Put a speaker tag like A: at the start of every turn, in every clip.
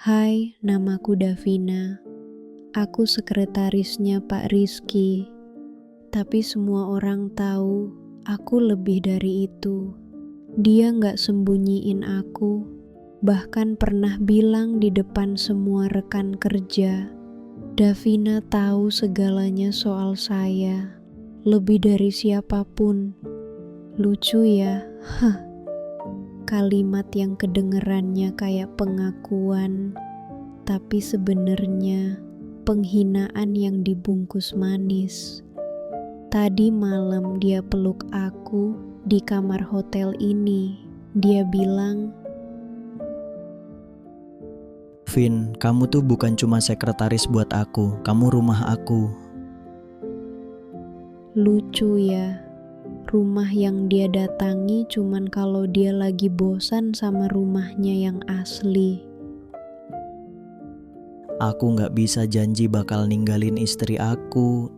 A: Hai, namaku Davina. Aku sekretarisnya Pak Rizky. Tapi semua orang tahu aku lebih dari itu. Dia gak sembunyiin aku, bahkan pernah bilang di depan semua rekan kerja, Davina tahu segalanya soal saya, lebih dari siapapun. Lucu ya, kalimat yang kedengerannya kayak pengakuan, tapi sebenarnya penghinaan yang dibungkus manis. Tadi malam dia peluk aku di kamar hotel ini. Dia bilang,
B: Vin, kamu tuh bukan cuma sekretaris buat aku, kamu rumah aku.
A: lucu ya, rumah yang dia datangi cuman kalau dia lagi bosan sama rumahnya yang asli.
B: Aku gak bisa janji bakal ninggalin istri aku,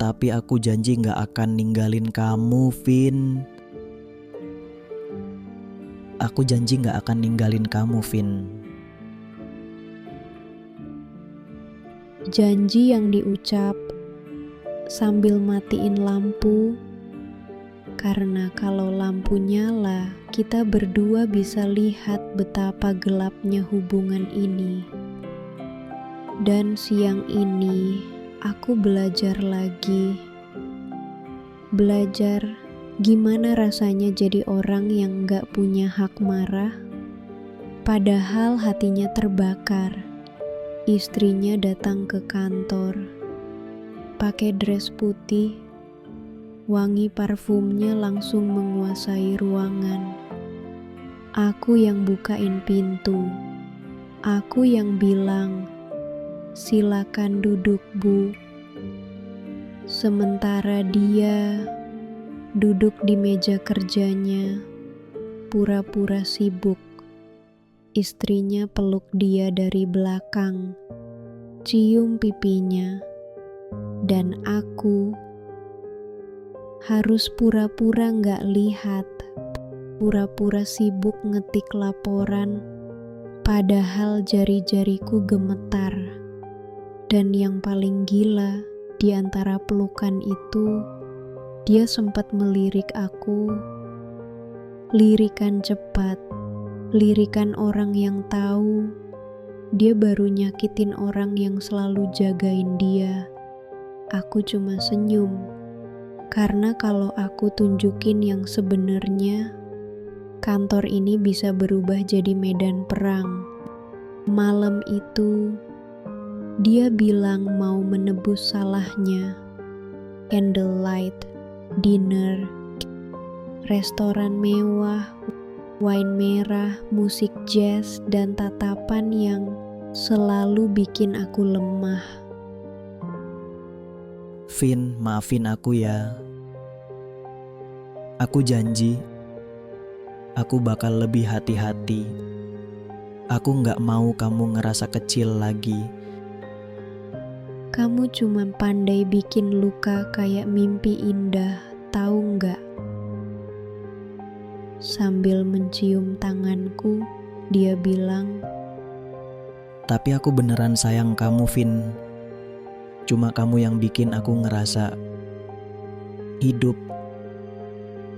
B: tapi aku janji gak akan ninggalin kamu, Vin. Aku janji gak akan ninggalin kamu, Vin.
A: Janji yang diucap sambil matiin lampu, karena kalau lampu nyala, kita berdua bisa lihat betapa gelapnya hubungan ini. Dan siang ini, aku belajar lagi. Belajar gimana rasanya jadi orang yang gak punya hak marah, padahal hatinya terbakar. Istrinya datang ke kantor, pakai dress putih, wangi parfumnya langsung menguasai ruangan. Aku yang bukain pintu, aku yang bilang, "Silakan duduk, Bu." Sementara dia duduk di meja kerjanya, pura-pura sibuk. Istrinya peluk dia dari belakang, cium pipinya, dan aku harus pura-pura gak lihat, pura-pura sibuk ngetik laporan, padahal jari-jariku gemetar. Dan yang paling gila di antara pelukan itu, dia sempat melirik aku, lirikan cepat, lirikan orang yang tahu dia baru nyakitin orang yang selalu jagain dia. Aku cuma senyum, karena kalau aku tunjukin yang sebenarnya, kantor ini bisa berubah jadi medan perang. Malam itu, dia bilang mau menebus salahnya. Candlelight, dinner, restoran mewah, wine merah, musik jazz, dan tatapan yang selalu bikin aku lemah.
B: Vin, maafin aku ya. Aku janji, aku bakal lebih hati-hati. Aku gak mau kamu ngerasa kecil lagi.
A: Kamu cuma pandai bikin luka kayak mimpi indah, tahu nggak? Sambil mencium tanganku, dia bilang,
B: Tapi aku beneran sayang kamu, Vin. Cuma kamu yang bikin aku ngerasa hidup.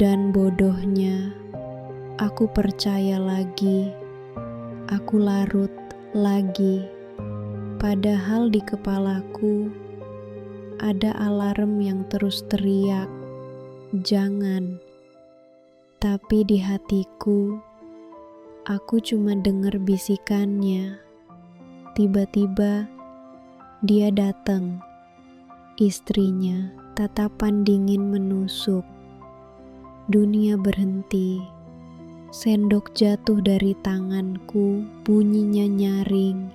A: dan bodohnya, aku percaya lagi, aku larut lagi. Padahal di kepalaku ada alarm yang terus teriak, jangan. Tapi di hatiku, aku cuma dengar bisikannya. Tiba-tiba, dia datang. Istrinya, tatapan dingin menusuk. Dunia berhenti. Sendok jatuh dari tanganku, bunyinya nyaring.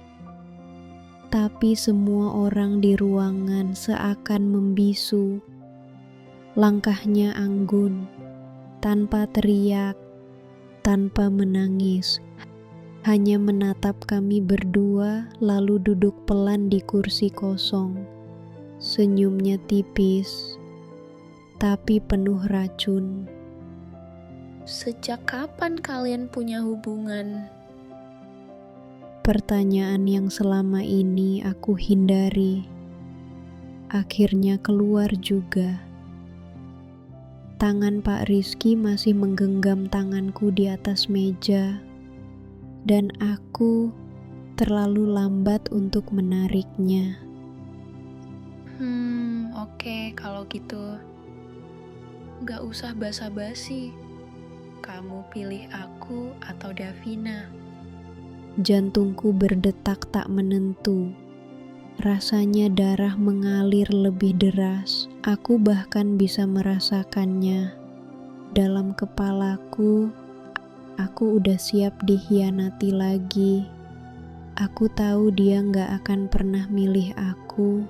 A: Tapi semua orang di ruangan seakan membisu. Langkahnya anggun, tanpa teriak, tanpa menangis, hanya menatap kami berdua lalu duduk pelan di kursi kosong. Senyumnya tipis, tapi penuh racun.
C: Sejak kapan kalian punya hubungan?
A: Pertanyaan yang selama ini aku hindari akhirnya keluar juga. Tangan Pak Rizky masih menggenggam tanganku di atas meja, dan aku terlalu lambat untuk menariknya.
C: Oke, kalau gitu gak usah basa-basi. Kamu pilih aku atau Davina?
A: Jantungku berdetak tak menentu. Rasanya darah mengalir lebih deras. Aku bahkan bisa merasakannya. Dalam kepalaku, aku udah siap dikhianati lagi. Aku tahu dia gak akan pernah milih aku.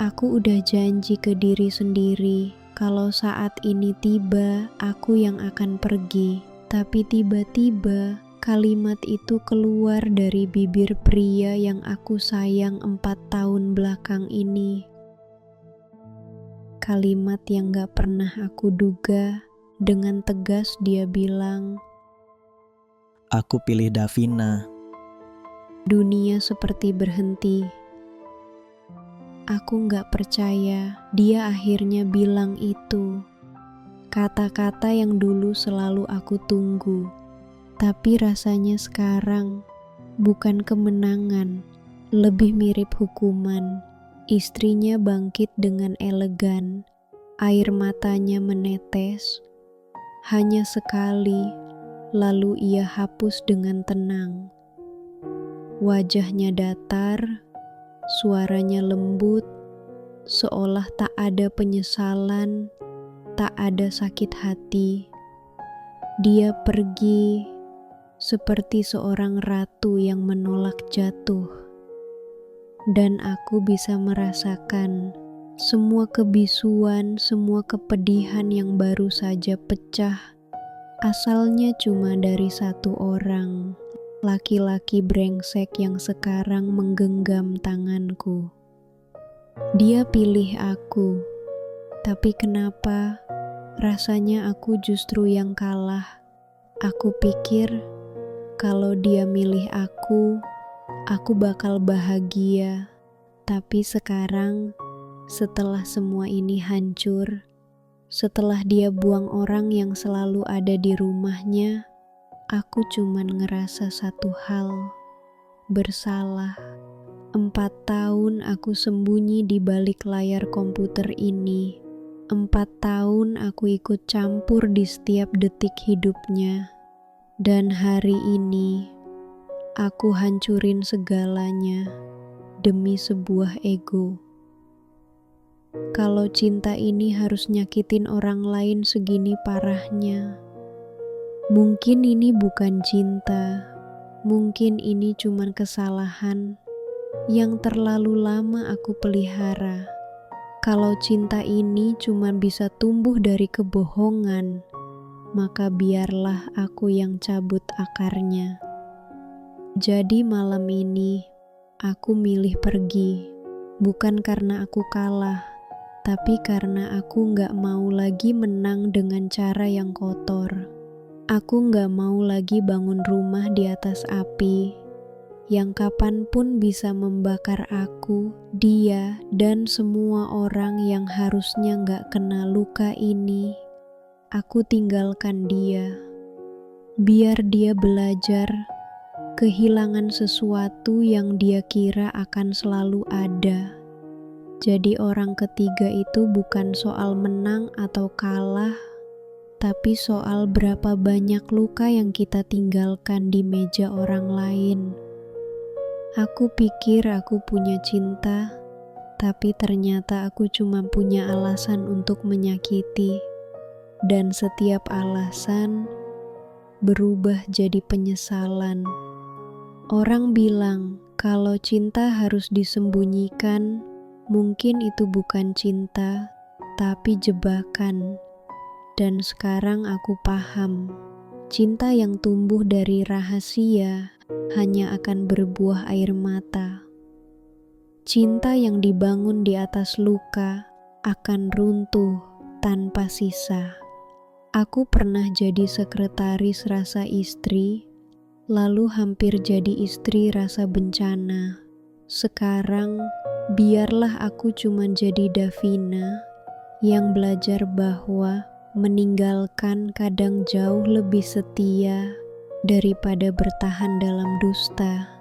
A: Aku udah janji ke diri sendiri kalau saat ini tiba, aku yang akan pergi. Tapi tiba-tiba kalimat itu keluar dari bibir pria yang aku sayang 4 tahun belakang ini. Kalimat yang gak pernah aku duga. Dengan tegas dia bilang,
B: Aku pilih Davina.
A: dunia seperti berhenti. Aku gak percaya dia akhirnya bilang itu. Kata-kata yang dulu selalu aku tunggu. Tapi rasanya sekarang bukan kemenangan, lebih mirip hukuman. Istrinya bangkit dengan elegan. Air matanya menetes. Hanya sekali, lalu ia hapus dengan tenang. Wajahnya datar. Suaranya lembut, seolah tak ada penyesalan, tak ada sakit hati. Dia pergi seperti seorang ratu yang menolak jatuh. Dan aku bisa merasakan semua kebisuan, semua kepedihan yang baru saja pecah. Asalnya cuma dari satu orang. Laki-laki brengsek yang sekarang menggenggam tanganku. Dia pilih aku, tapi kenapa rasanya aku justru yang kalah? Aku pikir kalau dia milih aku bakal bahagia. Tapi sekarang, setelah semua ini hancur, setelah dia buang orang yang selalu ada di rumahnya, aku cuman ngerasa satu hal, bersalah. 4 tahun aku sembunyi di balik layar komputer ini. 4 tahun aku ikut campur di setiap detik hidupnya. Dan hari ini, aku hancurin segalanya demi sebuah ego. Kalau cinta ini harus nyakitin orang lain segini parahnya, mungkin ini bukan cinta, mungkin ini cuman kesalahan yang terlalu lama aku pelihara. Kalau cinta ini cuman bisa tumbuh dari kebohongan, maka biarlah aku yang cabut akarnya. Jadi malam ini, aku milih pergi, bukan karena aku kalah, tapi karena aku gak mau lagi menang dengan cara yang kotor. Aku gak mau lagi bangun rumah di atas api yang kapanpun bisa membakar aku, dia, dan semua orang yang harusnya gak kena luka ini. Aku tinggalkan dia, biar dia belajar kehilangan sesuatu yang dia kira akan selalu ada. Jadi orang ketiga itu bukan soal menang atau kalah, tapi soal berapa banyak luka yang kita tinggalkan di meja orang lain. Aku pikir aku punya cinta, tapi ternyata aku cuma punya alasan untuk menyakiti. Dan setiap alasan berubah jadi penyesalan. Orang bilang kalau cinta harus disembunyikan, mungkin itu bukan cinta, tapi jebakan. Dan sekarang aku paham, cinta yang tumbuh dari rahasia hanya akan berbuah air mata. Cinta yang dibangun di atas luka akan runtuh tanpa sisa. Aku pernah jadi sekretaris rasa istri, lalu hampir jadi istri rasa bencana. Sekarang, biarlah aku cuma jadi Davina yang belajar bahwa meninggalkan kadang jauh lebih setia daripada bertahan dalam dusta.